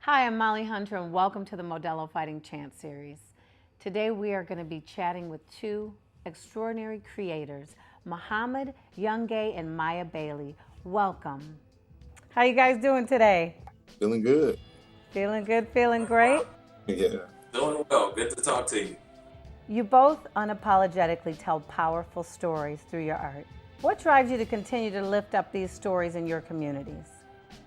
Hi, I'm Molly Hunter, and welcome to the Modelo Fighting Chance series. Today we are going to be chatting with two extraordinary creators, Muhammad Youngay and Maya Bailey. Welcome. How you guys doing today? Feeling good. Feeling good, feeling great? Yeah. Doing well. Good to talk to you. You both unapologetically tell powerful stories through your art. What drives you to continue to lift up these stories in your communities?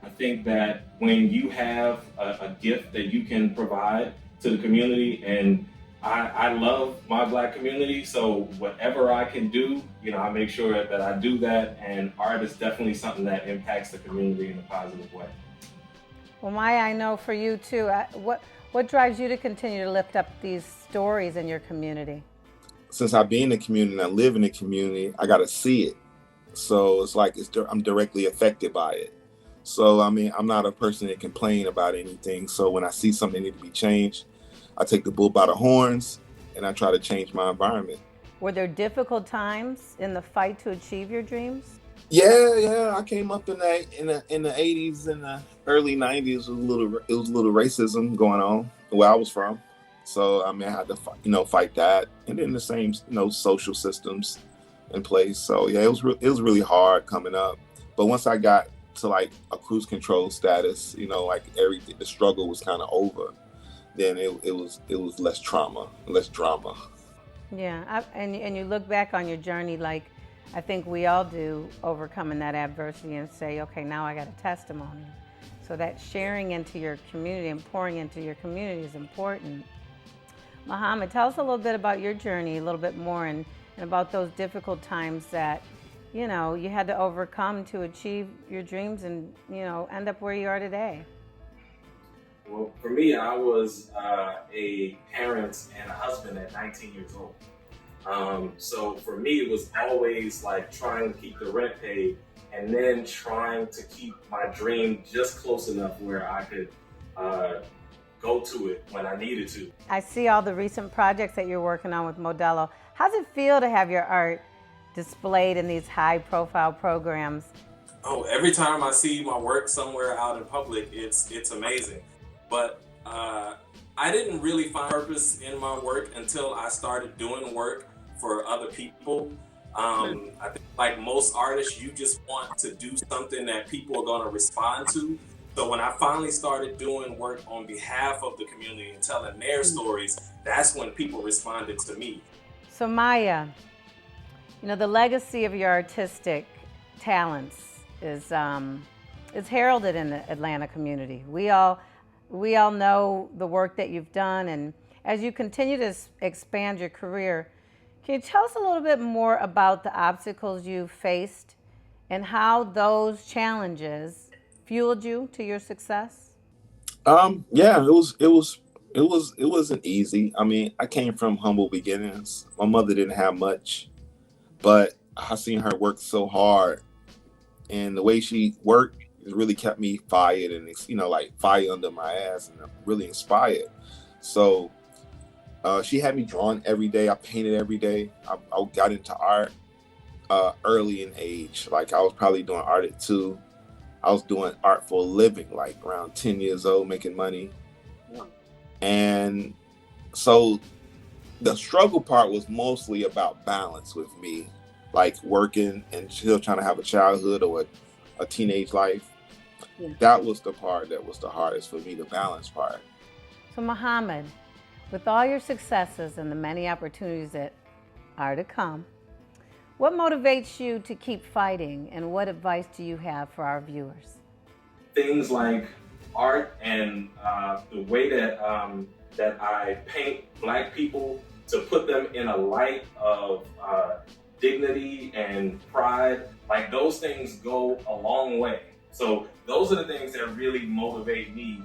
I think that when you have a gift that you can provide to the community, and I love my Black community, so whatever I can do, I make sure that I do that, and art is definitely something that impacts the community in a positive way. Well, Maya, I know for you too. What drives you to continue to lift up these stories in your community? Since I be in the community and I live in the community, I got to see it. So it's like I'm directly affected by it. So, I mean, I'm not a person that complain about anything. So when I see something need to be changed, I take the bull by the horns and I try to change my environment. Were there difficult times in the fight to achieve your dreams? Yeah. I came up in the 80s and the early 90s. It was a little racism going on where I was from. So I mean, I had to fight that, and then the same social systems in place. So yeah, it was really hard coming up. But once I got to like a cruise control status, like everything, the struggle was kind of over. Then it was less trauma, less drama. Yeah, and you look back on your journey like I think we all do, overcoming that adversity and say, okay, now I got a testimony. So that sharing into your community and pouring into your community is important. Muhammad, tell us a little bit about your journey, a little bit more, and about those difficult times that you had to overcome to achieve your dreams and end up where you are today. Well, for me, I was a parent and a husband at 19 years old. So for me, it was always like trying to keep the rent paid and then trying to keep my dream just close enough where I could go to it when I needed to. I see all the recent projects that you're working on with Modelo. How's it feel to have your art displayed in these high-profile programs? Oh, every time I see my work somewhere out in public, it's amazing. But I didn't really find purpose in my work until I started doing work for other people. I think like most artists, you just want to do something that people are going to respond to. So when I finally started doing work on behalf of the community and telling their stories, that's when people responded to me. So Maya, the legacy of your artistic talents is heralded in the Atlanta community. We all know the work that you've done, and as you continue to expand your career, can you tell us a little bit more about the obstacles you faced and how those challenges fueled you to your success? Yeah, it wasn't easy. I mean, I came from humble beginnings. My mother didn't have much, but I seen her work so hard, and the way she worked it really kept me fired and like fire under my ass, and I'm really inspired. So she had me drawing every day. I painted every day. I got into art early in age. Like I was probably doing art at 2. I was doing art for a living, like around 10 years old, making money. And so the struggle part was mostly about balance with me, like working and still trying to have a childhood or a teenage life. Yeah. That was the part that was the hardest for me, the balance part. So Muhammad, with all your successes and the many opportunities that are to come, what motivates you to keep fighting, and what advice do you have for our viewers? Things like art and the way that I paint Black people to put them in a light of dignity and pride, like those things go a long way. So those are the things that really motivate me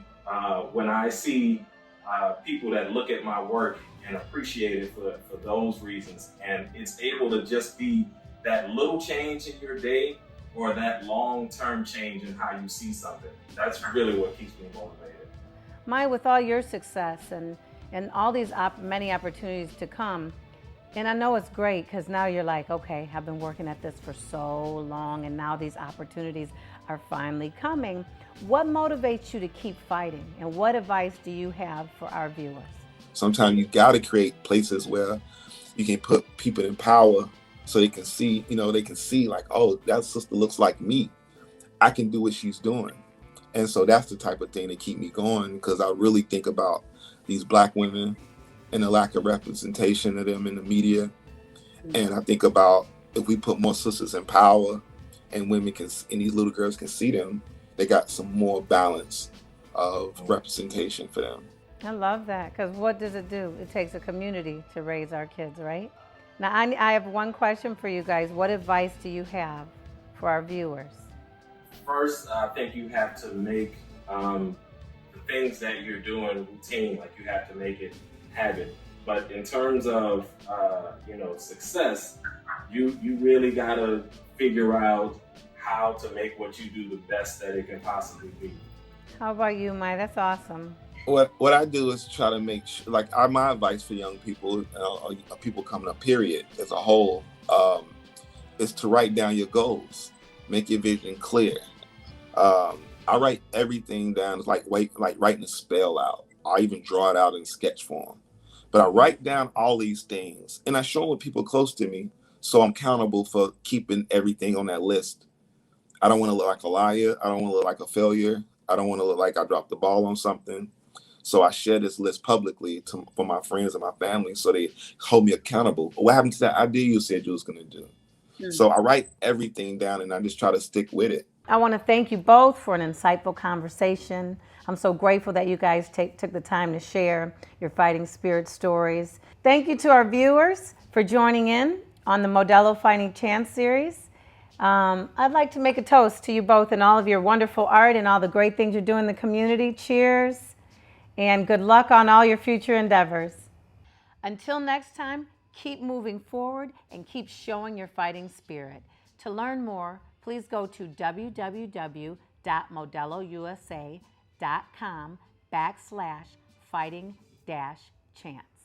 when I see people that look at my work and appreciate it for those reasons. And it's able to just be that little change in your day or that long-term change in how you see something. That's really what keeps me motivated. Maya, with all your success and all these many opportunities to come, And I know it's great because now you're like, okay, I've been working at this for so long and now these opportunities are finally coming. What motivates you to keep fighting? And what advice do you have for our viewers? Sometimes you got to create places where you can put people in power so they can see, they can see like, oh, that sister looks like me. I can do what she's doing. And so that's the type of thing that keep me going, because I really think about these Black women and the lack of representation of them in the media. And I think about if we put more sisters in power and women can, and these little girls can see them, they got some more balance of representation for them. I love that, because what does it do? It takes a community to raise our kids, right? Now, I have one question for you guys. What advice do you have for our viewers? First, I think you have to make the things that you're doing routine, like you have to make it habit. But in terms of success, you really gotta figure out how to make what you do the best that it can possibly be. How about you, Mai? That's awesome. What I do is try to make sure, like my advice for young people, people coming up, period, as a whole, is to write down your goals, make your vision clear. I write everything down. It's like writing a spell out. I even draw it out in sketch form. But I write down all these things, and I show them with people close to me, so I'm accountable for keeping everything on that list. I don't want to look like a liar. I don't want to look like a failure. I don't want to look like I dropped the ball on something. So I share this list publicly for my friends and my family, so they hold me accountable. What happened to that idea you said you was going to do? Mm-hmm. So I write everything down, and I just try to stick with it. I want to thank you both for an insightful conversation. I'm so grateful that you guys took the time to share your fighting spirit stories. Thank you to our viewers for joining in on the Modelo Fighting Chance series. I'd like to make a toast to you both and all of your wonderful art and all the great things you're doing in the community. Cheers, and good luck on all your future endeavors. Until next time, keep moving forward and keep showing your fighting spirit. To learn more, please go to www.modelousa.com/fighting-chance.